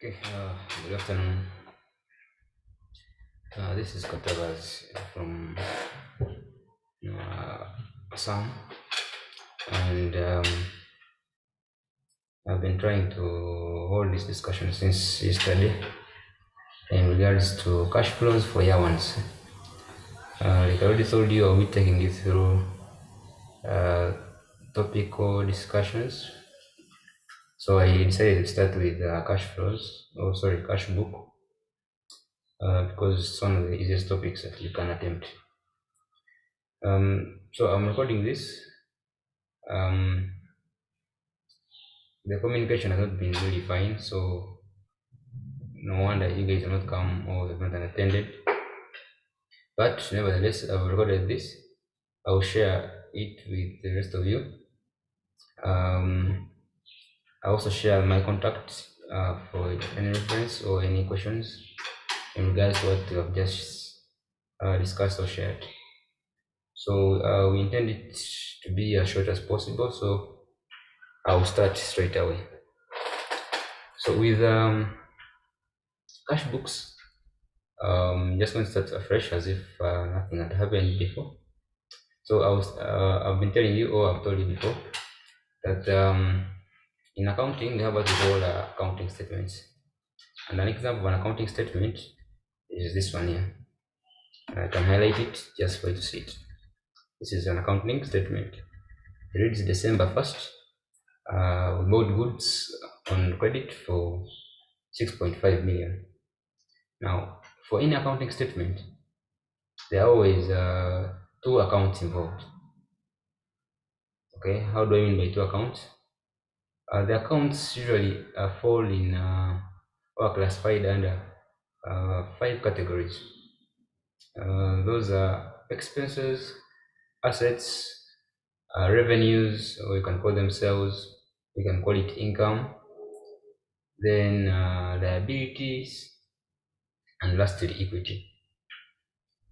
Okay, good afternoon. This is Katabas from uh, Assam, and I've been trying to hold this discussion since yesterday in regards to cash flows for year ones. Like I already told you, I'll be taking you through uh, topical discussions. So I decided to start with cash flows, oh sorry, cash book, because it's one of the easiest topics that you can attempt. So I'm recording this. Um, the communication has not been really fine, so no wonder you guys have not come or have not attended. But nevertheless, I've recorded this. I'll share it with the rest of you. Um, I also share my contacts for any reference or any questions in regards to what we have just discussed or shared. So we intend it to be as short as possible. So I'll start straight away. So with cash books, just going to start afresh as if nothing had happened before. So I've been telling you, or I've told you before, that in accounting we have what we call accounting statements. And an example of an accounting statement is this one here. I can highlight it just for you to see it. This is an accounting statement. It reads December 1st. We bought goods on credit for 6.5 million. Now, for any accounting statement, there are always two accounts involved. Okay, how do I mean by two accounts? The accounts usually fall in or are classified under five categories. Those are expenses, assets, revenues, or you can call them sales, you can call it income, then liabilities, and lastly equity.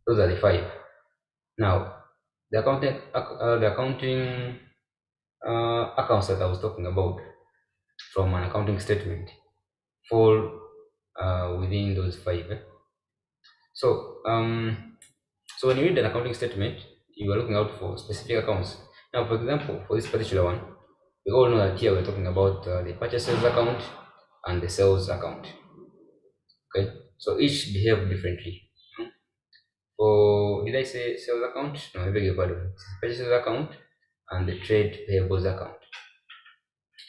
Those are the five. Now, the accounting accounts that I was talking about from an accounting statement fall within those five. So, so when you read an accounting statement, you are looking out for specific accounts. Now, for example, for this particular one, we all know that here we're talking about the purchases account and the sales account. Okay, so each behave differently. For did I say sales account? No, I beg your pardon. It's purchases account and the trade payables account.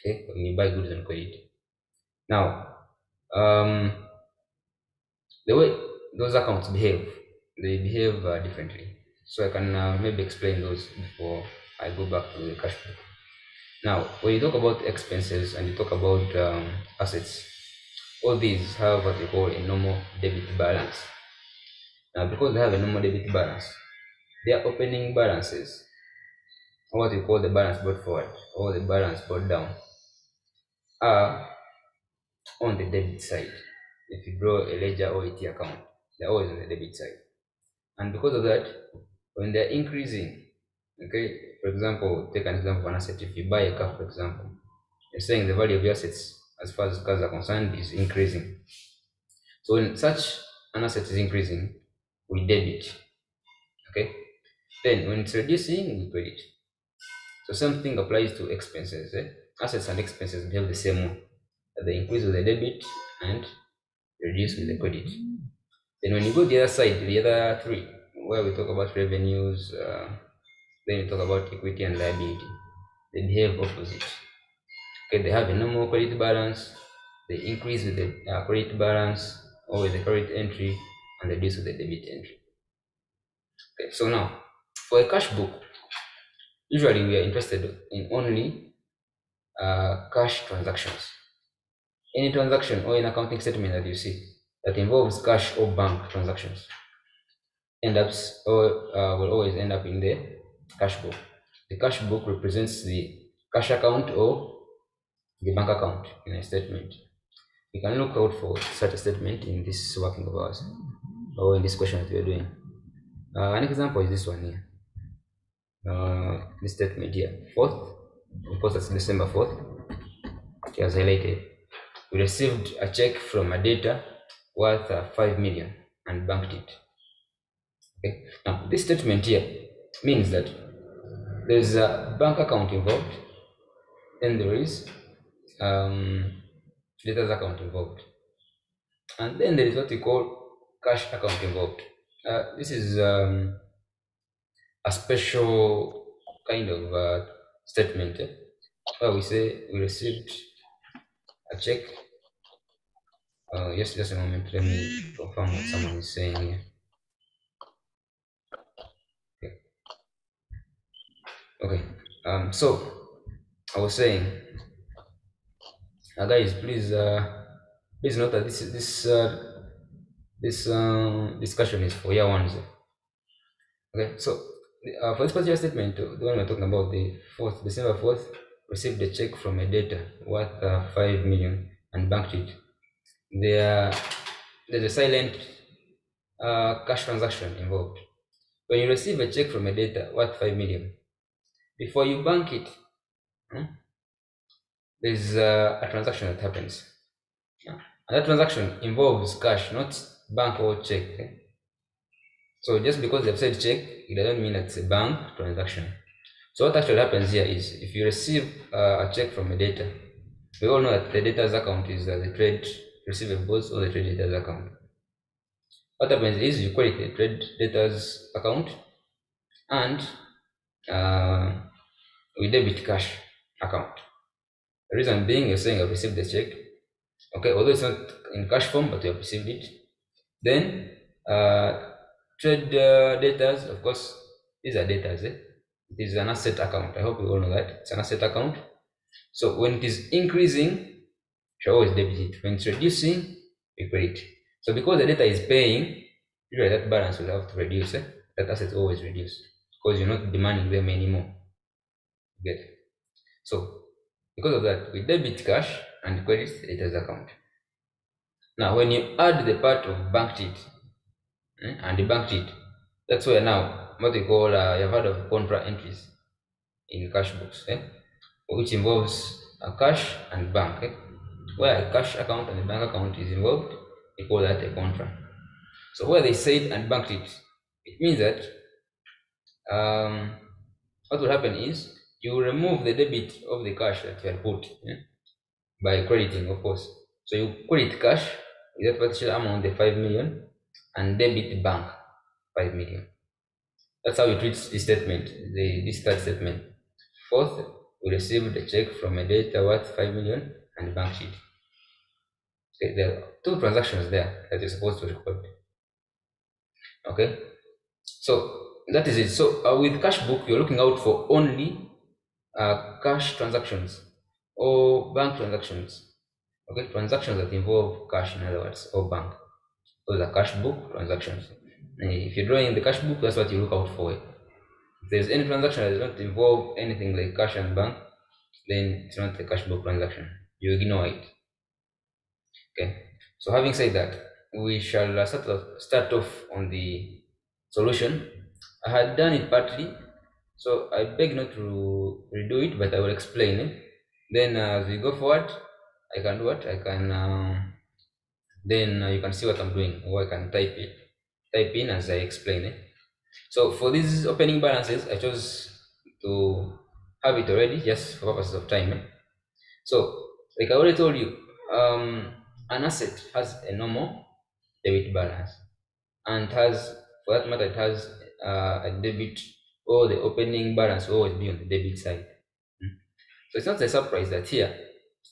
Okay, when you buy goods on credit. Now, um, the way those accounts behave, they behave differently. So I can maybe explain those before I go back to the cash flow. Now, when you talk about expenses and you talk about assets, all these have what we call a normal debit balance. Now, because they have a normal debit balance, their opening balances, or what we call the balance brought forward or the balance brought down, are on the debit side. If you draw a ledger or a T account, they're always on the debit side. And because of that, when they're increasing, okay, for example, take an example of an asset. If you buy a car, for example, you're saying the value of your assets as far as cars are concerned is increasing. So when such an asset is increasing, we debit. Okay. Then when it's reducing, we credit. So same thing applies to expenses. Assets and expenses behave the same way. They increase with the debit and reduce with the credit. Then when you go the other side, the other three, where we talk about revenues, then we talk about equity and liability, they behave opposite. Okay, they have a normal credit balance, they increase with the credit balance or with the credit entry, and reduce with the debit entry. Okay, so now for a cash book, usually we are interested in only cash transactions. Any transaction or an accounting statement that you see that involves cash or bank transactions end up or will always end up in the cash book. The cash book represents the cash account or the bank account in a statement. You can look out for such a statement in this working of ours or in this question that we are doing. An example is this one here. This statement here, 4th, of course that's December 4th, it has highlighted. we received a check from a debtor worth 5 million and banked it. Okay. Now, this statement here means that there's a bank account involved, and there is debtor's account involved, and then there is what we call cash account involved. This is a special kind of statement where we say we received a check. Yes, just a moment. Let me confirm what someone is saying here. Okay. Okay. So I was saying, guys, please note that this discussion is for year ones. Okay. So for this particular statement, the one we're talking about, the December 4th, received a check from a debtor worth 5 million and banked it. There's a silent cash transaction involved. When you receive a check from a debtor worth 5 million, before you bank it, there's a transaction that happens. And that transaction involves cash, not bank or check. Okay? So just because they've said check, it doesn't mean that it's a bank transaction. So what actually happens here is, if you receive a check from a debtor, we all know that the debtor's account is the trade receivables or the trade debtor's account. What happens is you credit the trade debtor's account and we debit cash account. The reason being, you're saying I've received the check, okay, although it's not in cash form, but you have received it. Then trade debtors, of course, these are debtors. It is an asset account. I hope you all know that it's an asset account. So when it is increasing, you always debit it. When it's reducing, you credit. So because the debtor is paying, usually that balance will have to reduce. That asset always reduce because you're not demanding them anymore. You get it? So because of that, we debit cash and credit the debtor's account. Now, when you add the part of banked it and debanked it, that's where now what we call you've heard of contra entries in Cashbooks, which involves a cash and bank. Where a cash account and a bank account is involved, we call that a contra. So where they said and banked it, it means that what will happen is you remove the debit of the cash that you had put by crediting, of course. So you credit cash with that particular amount, the 5 million, and debit bank 5 million. That's how you treat this statement, this third statement. Fourth, we received a check from a debtor worth 5 million and bank sheet. Okay, there are two transactions there that you're supposed to record. Okay, so that is it. So with Cashbook, you're looking out for only cash transactions or bank transactions. Okay, transactions that involve cash, in other words, or bank. Those are Cashbook transactions. If you're drawing the Cashbook, that's what you look out for. If there's any transaction that does not involve anything like cash and bank, then it's not a Cashbook transaction. You ignore it. Okay. So having said that, we shall start off on the solution. I had done it partly, so I beg not to redo it, but I will explain it. Then as we go forward, I can do what? I can then you can see what I'm doing, or I can type in as I explain it. So for these opening balances, I chose to have it already just for purposes of time. So like I already told you, an asset has a normal debit balance and has, for that matter, it has a debit, or the opening balance will always be on the debit side. So it's not a surprise that here,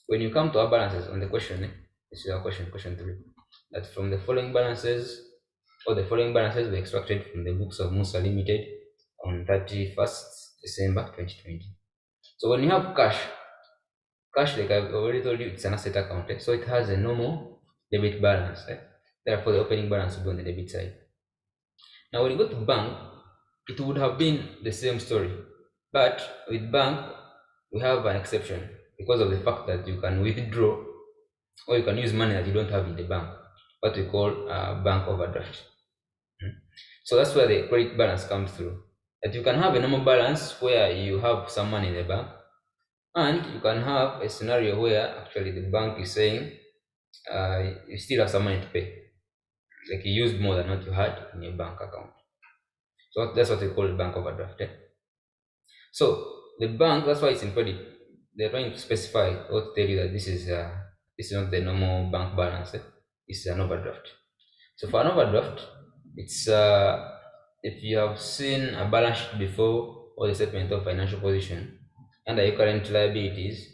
when you come to our balances on the question, this is our question 3, that from the following balances, or the following balances were extracted from the books of Musa Limited on 31st December 2020. So when you have cash, like I've already told you, it's an asset account, so it has a normal debit balance. Therefore, the opening balance will be on the debit side. Now, when you go to bank, it would have been the same story, but with bank, we have an exception because of the fact that you can withdraw or you can use money that you don't have in the bank, what we call bank overdraft. So that's where the credit balance comes through. That you can have a normal balance where you have some money in the bank, and you can have a scenario where actually the bank is saying you still have some money to pay. Like you used more than what you had in your bank account. So that's what we call bank overdraft. So the bank, that's why it's in credit. They're trying to specify or to tell you that this is not the normal bank balance. This is an overdraft. So for an overdraft, it's if you have seen a balance sheet before or the statement of financial position under your current liabilities,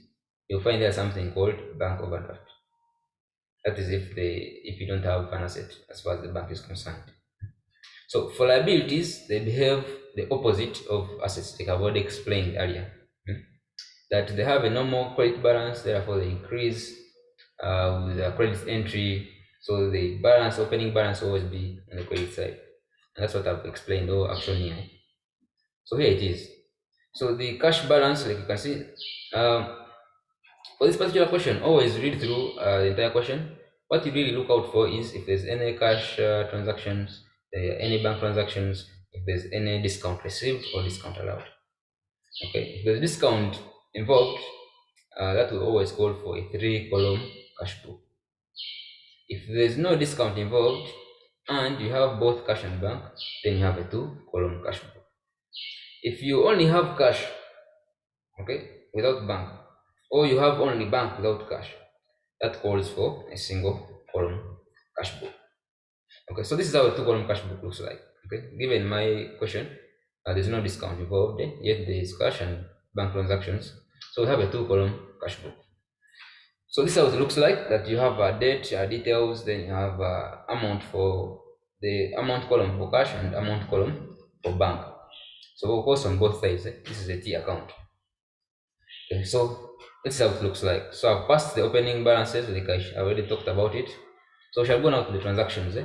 you'll find there's something called bank overdraft. That is if you don't have an asset as far as the bank is concerned. So for liabilities, they behave the opposite of assets, like I've already explained earlier. That they have a normal credit balance, therefore they increase with the credit entry. So the balance, opening balance, will always be on the credit side. And that's what I've explained or action here. So here it is. So the cash balance, like you can see, for this particular question, always read through the entire question. What you really look out for is if there's any cash transactions, any bank transactions, if there's any discount received or discount allowed. Okay, if there's discount involved, that will always call for a 3-column cash book. If there's no discount involved and you have both cash and bank, then you have a 2-column cash book. If you only have cash, okay, without bank, or you have only bank without cash, that calls for a single-column cash book. Okay, so this is how a 2-column cash book looks like. Okay, given my question, there's no discount involved, yet there is cash and bank transactions. So we have a 2-column cash book. So this is how it looks like, that you have date details, then you have amount for the amount column for cash and amount column for bank. So of course on both sides, this is a T account. Okay, so this is how it looks like. So I've passed the opening balances, like I already talked about it. So we shall go now to the transactions.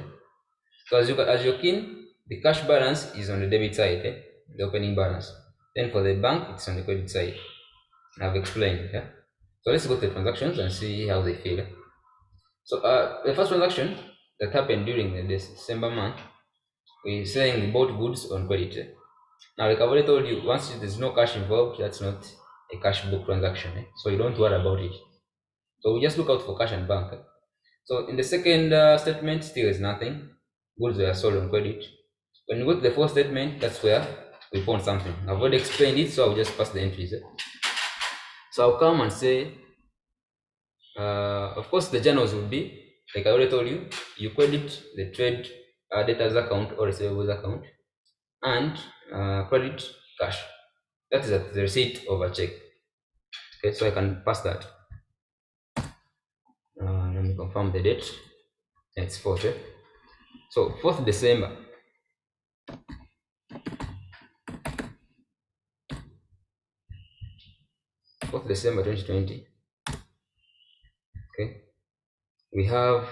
So as you're keen, the cash balance is on the debit side, the opening balance. Then for the bank, it's on the credit side. I've explained. So let's go to the transactions and see how they feel. So the first transaction that happened during the December month, we're saying we bought goods on credit. Now, like I've already told you, once there's no cash involved, that's not a cash book transaction. So you don't worry about it. So we just look out for cash and bank. So in the second statement, still is nothing. Goods were sold on credit. When you go to the fourth statement, that's where we found something. I've already explained it, so I'll just pass the entries. So I'll come and say, of course, the journals will be, like I already told you, you credit the trade debtors account or receivables account and credit cash. That is the receipt of a check. Okay, so I can pass that. Let me confirm the date. It's 4th. So 4th December. 4th December 2020. Okay. We have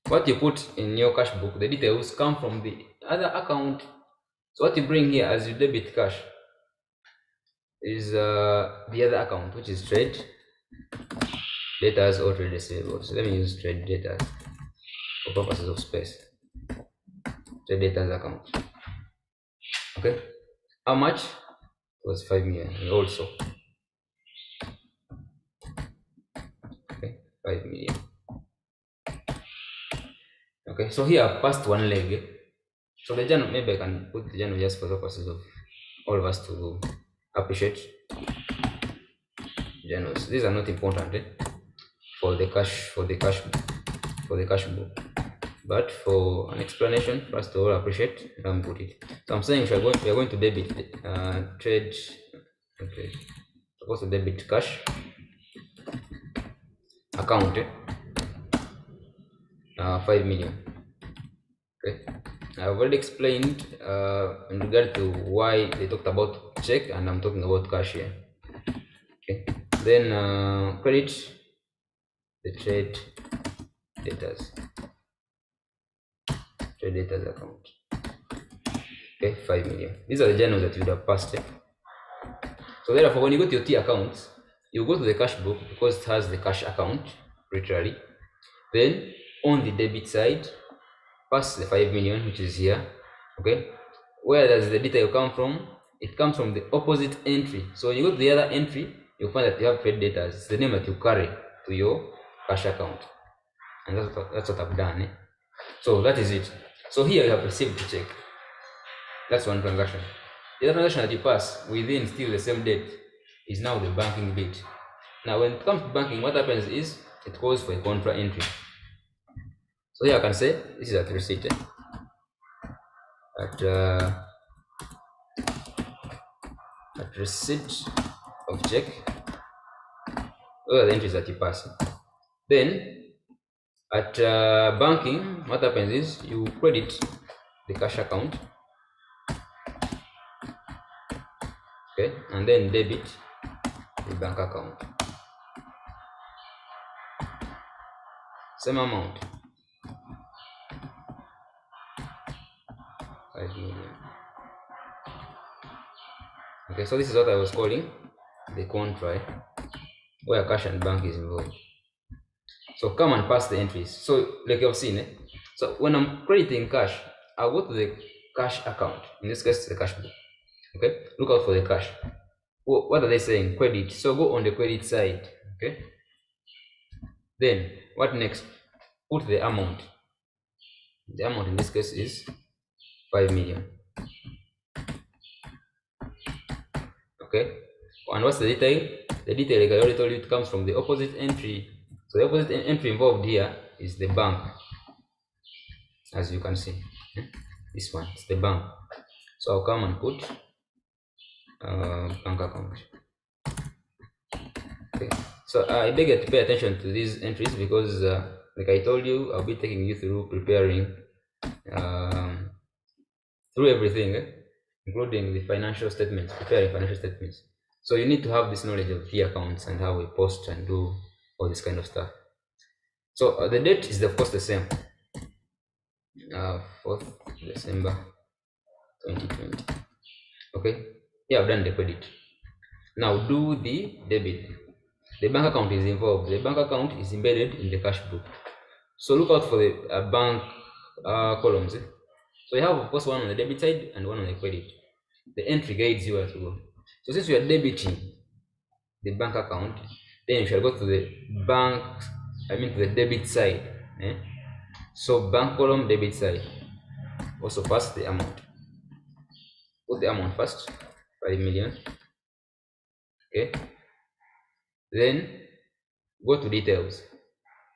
what you put in your cash book, the details come from the other account. So what you bring here as you debit cash is the other account, which is trade debtors or trade receivables. So let me use trade debtors for purposes of space. Trade debtors account. Okay. How much? It was 5 million also. Okay, 5 million. Okay, so here I've passed one leg. So the journal, maybe I can put the journal just for the purposes of all of us to appreciate journals. These are not important for the cash book. But for an explanation, for us to all appreciate, I'm put it. So I'm saying we are going to debit trade. Okay, supposed to debit cash account 5 million. Okay, I've already explained in regard to why they talked about check and I'm talking about cash here. Okay, then credit the trade debtors account. Okay, 5 million. These are the journals that you would have passed. So therefore, when you go to your T accounts, you go to the cash book because it has the cash account, literally. Then on the debit side, pass the 5 million, which is here. Okay, where does the detail come from? It comes from the opposite entry. So when you go to the other entry, you'll find that you have trade debtors. It's the name that you carry to to your cash account. And that's what I've done. So that is it. So here you have received the check. That's one transaction. The other transaction that you pass within still the same date is now the banking bit. Now when it comes to banking, what happens is it calls for a contra entry. So here I can say this is at receipt. At receipt of check, those are the entries that you pass. Then at banking, what happens is you credit the cash account, okay, and then debit the bank account. Same amount, 5 million. Okay, so this is what I was calling the contra, where cash and bank is involved. So come and pass the entries. So like you've seen, so when I'm crediting cash, I'll go to the cash account. In this case, the cash book. Okay, look out for the cash. What are they saying? Credit. So go on the credit side. Okay. Then what next? Put the amount. The amount in this case is 5 million. Okay. And what's the detail? The detail, like I already told you, it comes from the opposite entry. So the opposite entry involved here is the bank, as you can see. This one is the bank. So I'll come and put bank account. Okay. So I beg you to pay attention to these entries because, like I told you, I'll be taking you through preparing through everything, including the financial statements, preparing financial statements. So you need to have this knowledge of key accounts and how we post and do all this kind of stuff. So the date is of course the same, 4th December 2020. Okay, yeah, I've done the credit. Now do the debit. The bank account is involved. The bank account is embedded in the cash book. So look out for the bank columns. So you have of course one on the debit side and one on the credit. The entry guides you where to go. So since you are debiting the bank account, then you shall go to the bank, to the debit side. So bank column, debit side. Also pass the amount. Put the amount first, 5 million. Okay. Then go to details.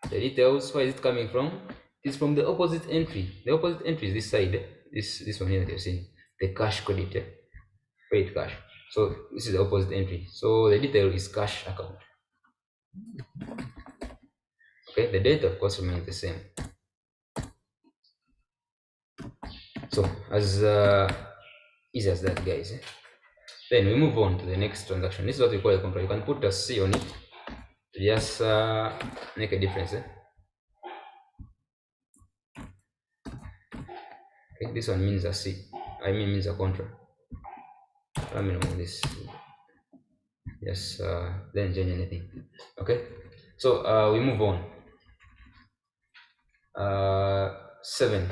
The details, where is it coming from? It's from the opposite entry. The opposite entry is this side. This one here that you're seeing. The cash credit. Credit cash. So this is the opposite entry. So the detail is cash account. Okay, the date of course remains the same. So as easy as that, guys. Then we move on to the next transaction. This is what we call a contra. You can put a C on it to just make a difference. Okay, this one means a C. Means a contra. Let me know this. Yes, then change anything. Okay, so we move on. 7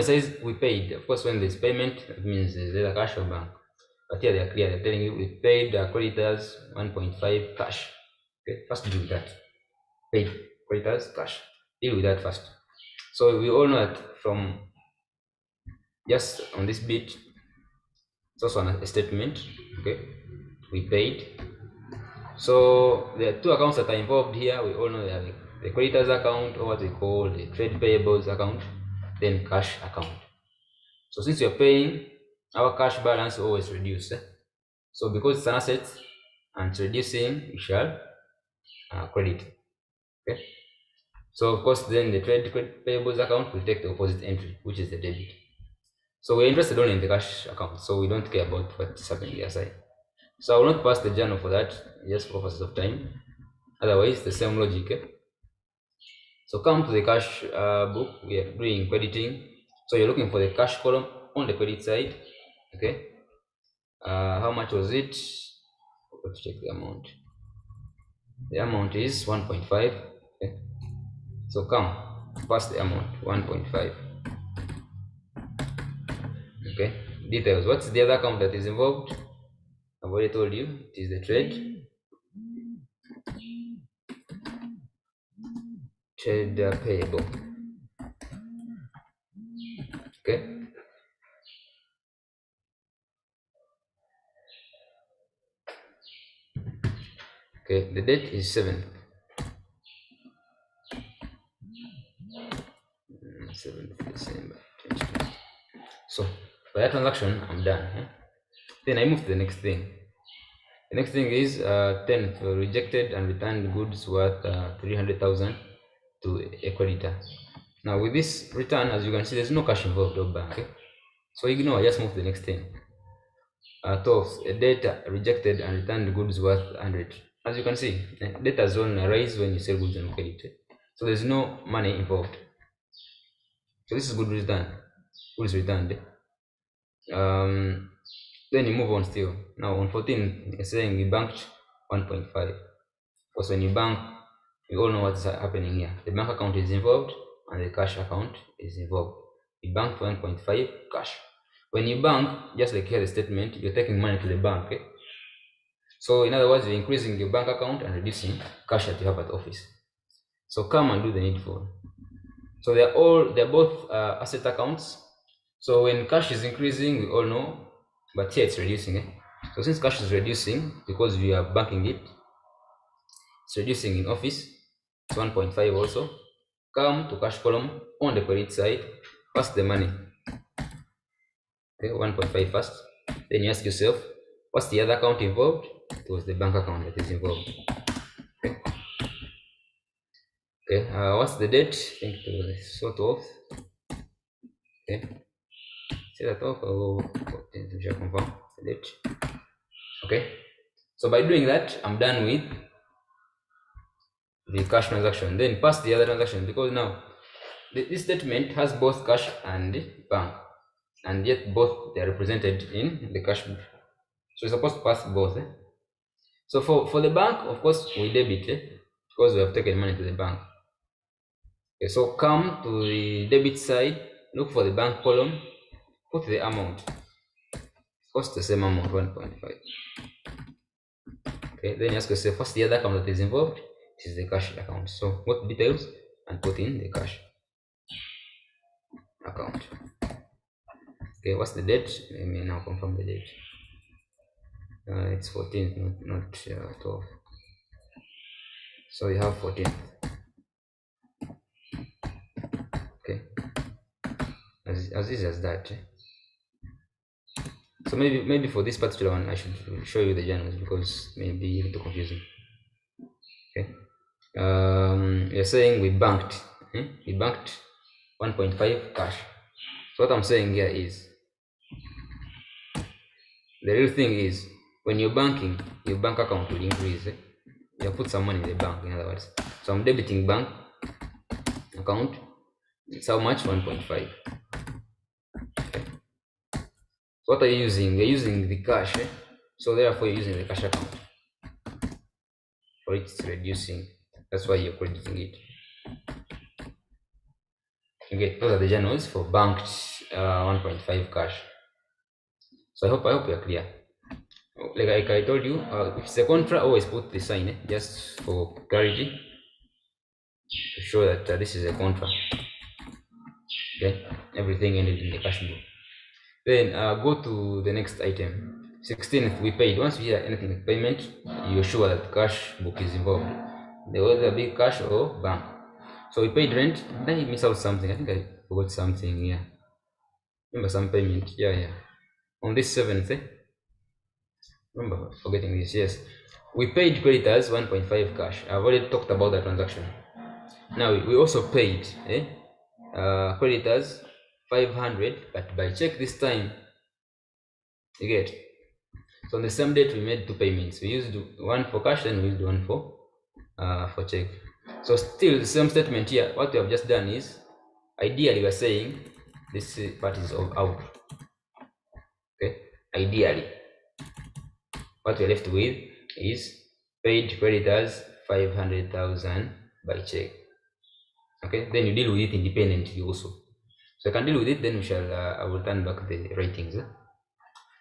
says we paid. Of course, when there's payment, it means there's either cash or bank. But here they are clear. They're telling you we paid creditors 1.5 cash. Okay, first deal with that. Paid creditors cash. Deal with that first. So we all know that from just on this bit, it's also a statement. Okay, we paid. So there are two accounts that are involved here. We all know they are the creditors account, or what we call the trade payables account, then cash account. So since you're paying, our cash balance will always reduce. So because it's an asset and it's reducing, we shall credit. Okay. So of course, then the trade payables account will take the opposite entry, which is the debit. So we're interested only in the cash account, so we don't care about what's happening the other side. So I will not pass the journal for that, just for purposes of time. Otherwise, the same logic. So come to the cash book. We are doing crediting. So you're looking for the cash column on the credit side. Okay. How much was it? Let's check the amount. The amount is 1.5. Okay. So come, pass the amount 1.5. Okay. Details. What's the other account that is involved? I've already told you. It is the trade trade payable. Okay. Okay, the date is 7th. 7th December 2020. So for that transaction, I'm done. Then I move to the next thing. The next thing is 10th, rejected and returned goods worth 300,000 to a creditor. Now with this return, as you can see, there's no cash involved or bank. So ignore, just move to the next thing. 12th, data rejected and returned goods worth 100. As you can see, data zone rise when you sell goods on credit. So there's no money involved. So this is good return. Goods returned. Then you move on still. Now on 14, it's saying we banked 1.5. Because when you bank, we all know what's happening here. The bank account is involved and the cash account is involved. You bank 1.5 cash. When you bank, just like here the statement, you're taking money to the bank. Okay? So in other words, you're increasing your bank account and reducing cash that you have at office. So come and do the needful. So they're both asset accounts. So when cash is increasing, we all know, but here it's reducing. So since cash is reducing because we are banking it, it's reducing in office. It's 1.5 also. Come to cash column on the credit side, pass the money. Okay, 1.5 first. Then you ask yourself, what's the other account involved? It was the bank account that is involved. Okay. Okay. What's the date? I think it was sort of. Okay. Say that off. Confirm the date. Okay. So by doing that, I'm done with the cash transaction. Then pass the other transaction because now this statement has both cash and bank, and yet both they are represented in the cash book. So we're supposed to pass both. So for the bank, of course, we debit because we have taken money to the bank. Okay, so come to the debit side, look for the bank column, put the amount. Of course, the same amount, 1.5. Okay, then you ask yourself, what's the other account that is involved? It is the cash account. So put details and put in the cash account. Okay, what's the date? Let me now confirm the date. It's 14th, not 12. So you have 14th. Okay, as easy as that. So maybe for this particular one, I should show you the journals because maybe a little confusing. Okay, you're saying we banked. We banked 1.5 cash. So what I'm saying here is the real thing is when you're banking, your bank account will increase. You put some money in the bank, in other words. So I'm debiting bank account. It's how much? 1.5. Okay. So what are you using? You're using the cash. So therefore you're using the cash account. For it's reducing. That's why you're crediting it. Okay, those are the journals for banked 1.5 cash. So I hope you're clear. Like I told you, if it's a contra, always put the sign just for clarity to show that this is a contra. Okay, everything ended in the cash book. Then go to the next item. 16th, we paid. Once we hear anything like payment, you're sure that cash book is involved. There was a big cash or bank. So we paid rent. Then you miss out something. I think I forgot something here. Remember some payment. Yeah. On this 7th, remember forgetting this. Yes, we paid creditors 1.5 cash. I've already talked about the transaction. Now we also paid creditors 500, but by check this time. You get. So on the same date we made two payments. We used one for cash and we used one for check. So still the same statement here. What we have just done is, ideally we are saying this part is out. Okay, ideally what we're left with is paid creditors 500,000 by check. Okay, then you deal with it independently also. So I can deal with it, then I will turn back the ratings.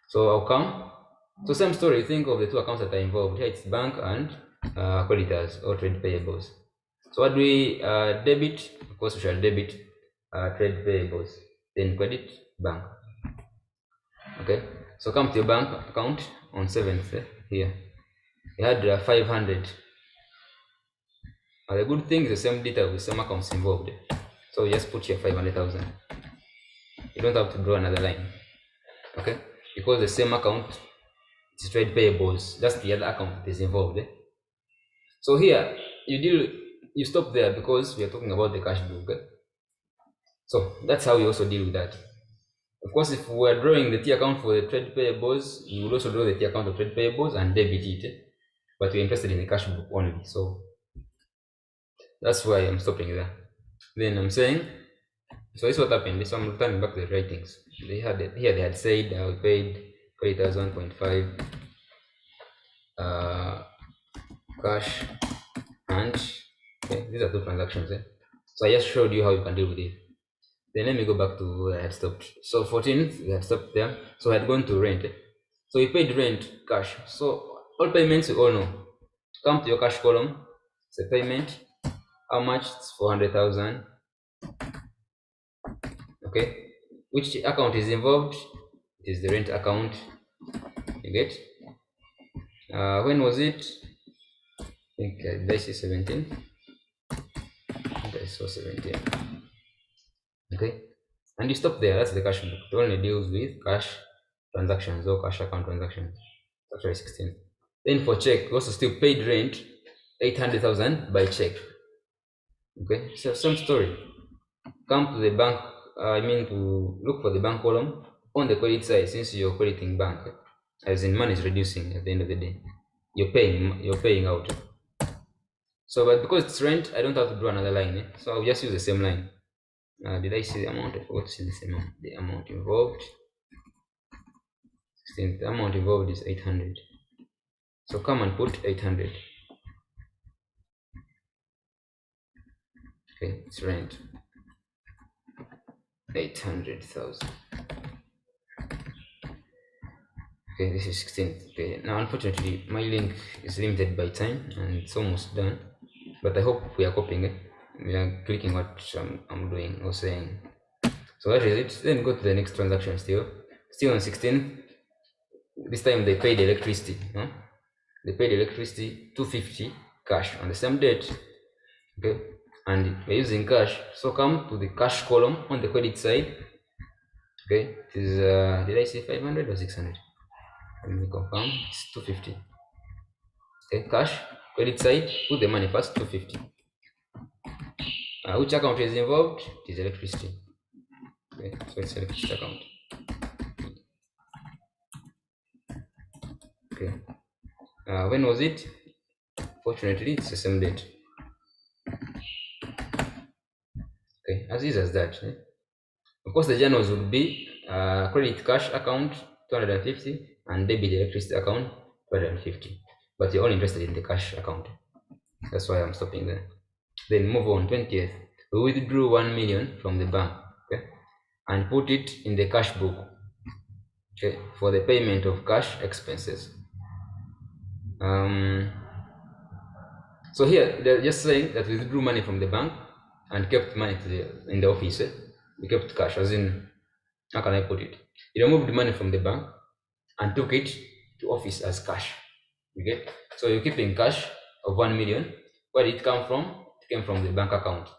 So I'll come. So same story, think of the two accounts that are involved. Here it's bank and creditors or trade payables. So what do we debit? Of course, we shall debit trade payables, then credit bank. Okay, so come to your bank account on 7th here. You had 500. The good thing is the same data with some accounts involved. So just put here 500,000. You don't have to draw another line. Okay, because the same account is trade payables, just the other account is involved. So here you stop there because we are talking about the cash book. So that's how you also deal with that. Of course, if we are drawing the T account for the trade payables, you will also draw the T account of trade payables and debit it. But we're interested in the cash book only. So that's why I'm stopping there. Then I'm saying, so this is what happened. So I'm returning back to the writings. They had here they had said we paid 1.5 cash and okay, these are two transactions. So I just showed you how you can deal with it. Then let me go back to where I had stopped. So 14th, we had stopped there. So I had gone to rent. So we paid rent cash. So all payments you all know. Come to your cash column. It's a payment. How much? It's 400,000. Okay. Which account is involved? It is the rent account. You get? When was it? I think this is 17. This was 17. Okay. And you stop there. That's the cash book. It only deals with cash transactions or cash account transactions. Actually 16. Then for check, also still paid rent 800,000 by check. Okay, so same story. Come to the bank, to look for the bank column on the credit side since you're crediting bank, as in money is reducing at the end of the day. You're paying out. So, but because it's rent, I don't have to draw another line. So I'll just use the same line. Did I see the amount? I forgot to see the same amount. The amount involved. 16. The amount involved is 800. So come and put 800. Okay, it's rent 800,000. Okay, this is 16th. Okay, now unfortunately my link is limited by time and it's almost done, but I hope we are copying it. We are clicking what I'm doing or saying. So that is it. Then go to the next transaction. Still on 16th. This time they paid electricity. They paid electricity 250 cash on the same date. Okay, and we're using cash. So come to the cash column on the credit side. Okay, it is did I say 500 or 600? Let me confirm. It's 250. Okay, cash credit side. Put the money first. 250. Which account is involved? It is electricity. Okay, so it's electricity account. Okay. When was it? Fortunately, it's the same date. Okay, as easy as that. Of course, the journals would be credit cash account 250 and debit electricity account 250. But you're only interested in the cash account. That's why I'm stopping there. Then move on. 20th, we withdrew 1 million from the bank. Okay, and put it in the cash book. Okay, for the payment of cash expenses. So here they're just saying that we withdrew money from the bank and kept money in the office. We kept cash, as in, how can I put it? You removed money from the bank and took it to office as cash. You get? So you're keeping cash of 1 million. Where did it come from? It came from the bank account.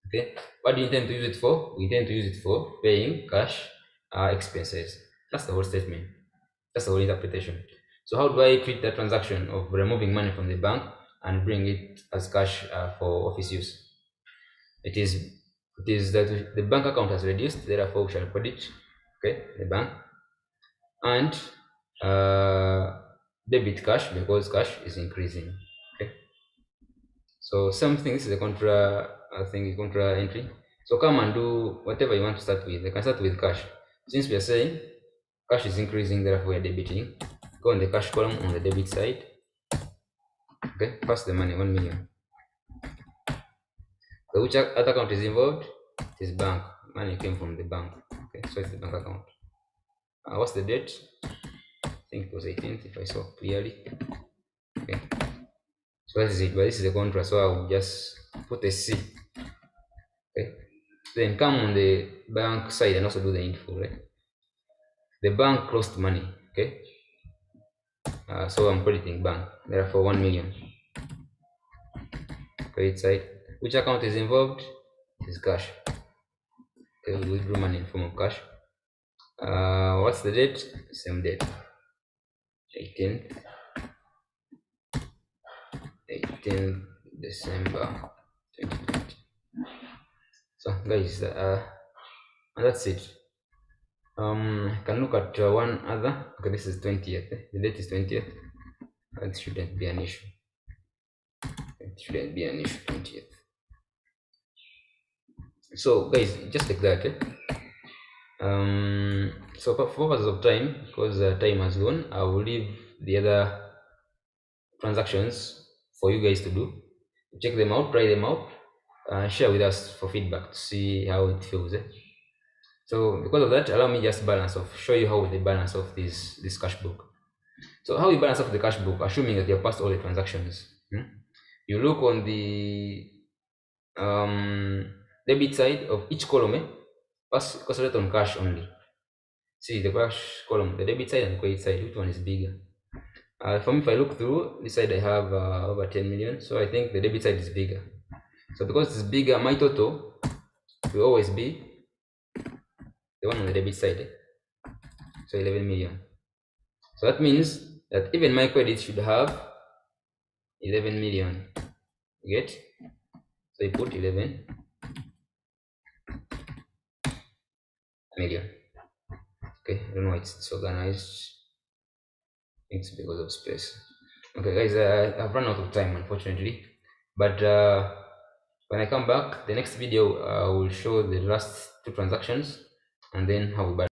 Okay. What do you intend to use it for? We intend to use it for paying cash expenses. That's the whole statement. That's the whole interpretation. So how do I treat the transaction of removing money from the bank and bring it as cash for office use? It is that the bank account has reduced, therefore we shall credit, okay, the bank, and debit cash because cash is increasing. Okay. So same thing. This is the contra contra entry. So come and do whatever you want to start with. I can start with cash. Since we are saying cash is increasing, therefore we are debiting. Go on the cash column on the debit side. Okay, pass the money 1 million. So which other account is involved? It is bank. Money came from the bank. Okay, so it's the bank account. What's the date? I think it was 18th if I saw clearly. Okay. So that is it, but this is the contra, so I will just put a C. Okay. Then come on the bank side and also do the info, right? The bank lost money, okay? So I'm crediting bank, therefore 1 million. Credit side. Which account is involved? It is cash. Okay, we withdraw money in form of cash. What's the date? Same date. 18th 18th December 2020. So guys, and that's it. Can look at one other. Okay, this is 20th. The date is 20th. It shouldn't be an issue. It shouldn't be an issue. 20th. So guys, just like that. So for purposes of time, because time has gone, I will leave the other transactions for you guys to do. Check them out, try them out, share with us for feedback to see how it feels. So because of that, allow me just show you how the balance of this cash book. So how you balance off the cash book, assuming that you have passed all the transactions. You look on the debit side of each column, concentrate on cash only. See the cash column, the debit side and credit side, which one is bigger? For me, if I look through this side, I have over 10 million, so I think the debit side is bigger. So because it's bigger, my total will always be the one on the debit side. So 11 million. So that means that even my credit should have 11 million. You get? So you put 11 million. Okay, I don't know why it's disorganized. It's because of space. Okay, guys, I've run out of time, unfortunately. But when I come back, the next video will show the last two transactions and then how we balance.